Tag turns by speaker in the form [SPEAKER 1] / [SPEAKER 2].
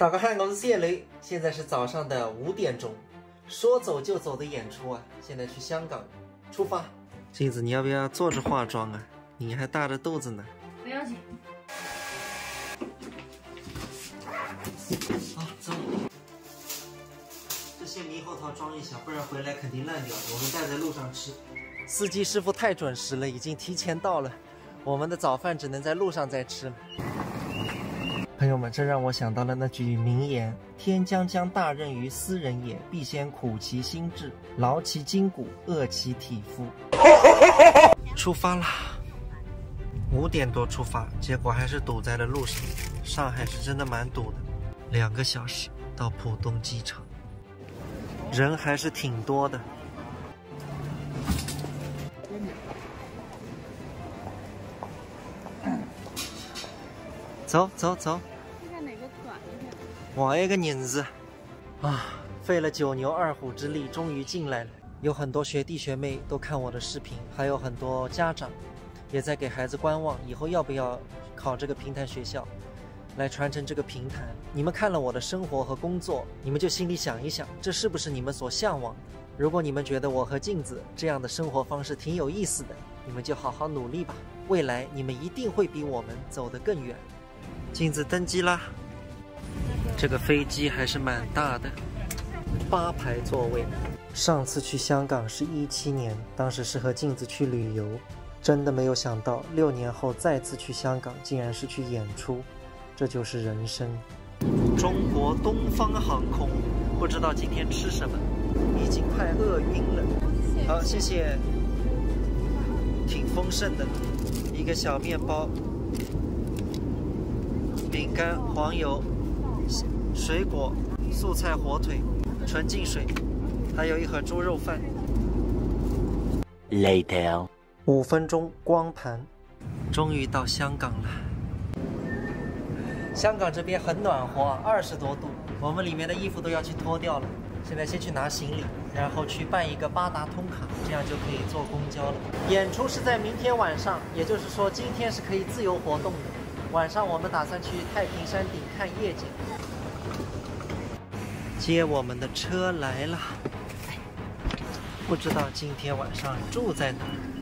[SPEAKER 1] 大家好，我是谢雷，现在是早上的5点钟，说走就走的演出啊，现在去香港，出发。镜子，你要不要坐着化妆啊？你还大着肚子呢。
[SPEAKER 2] 不要紧。
[SPEAKER 1] 好，走。这些猕猴桃装一下，不然回来肯定烂掉，我们带在路上吃。司机师傅太准时了，已经提前到了，我们的早饭只能在路上再吃。朋友们，这让我想到了那句名言：天将降大任于斯人也，必先苦其心志，劳其筋骨，饿其体肤。出发啦！5点多出发，结果还是堵在了路上。上海是真的蛮堵的，2个小时到浦东机场，人还是挺多的。走走走，
[SPEAKER 2] 看看哪个短一点。
[SPEAKER 1] 我一个人子啊，费了9牛2虎之力，终于进来了。有很多学弟学妹都看我的视频，还有很多家长也在给孩子观望，以后要不要考这个评弹学校，来传承这个评弹。你们看了我的生活和工作，你们就心里想一想，这是不是你们所向往的？如果你们觉得我和镜子这样的生活方式挺有意思的，你们就好好努力吧，未来你们一定会比我们走得更远。镜子登机啦！这个飞机还是蛮大的，8排座位。上次去香港是17年，当时是和镜子去旅游，真的没有想到6年后再次去香港，竟然是去演出，这就是人生。中国东方航空，不知道今天吃什么，已经快饿晕了。好，谢谢。挺丰盛的，一个小面包。饼干、黄油、水果、素菜、火腿、纯净水，还有一盒猪肉饭。Later， 5分钟光盘，终于到香港了。香港这边很暖和，20多度，我们里面的衣服都要去脱掉了。现在先去拿行李，然后去办一个8达通卡，这样就可以坐公交了。演出是在明天晚上，也就是说今天是可以自由活动的。晚上我们打算去太平山顶看夜景。接我们的车来了，不知道今天晚上住在哪儿。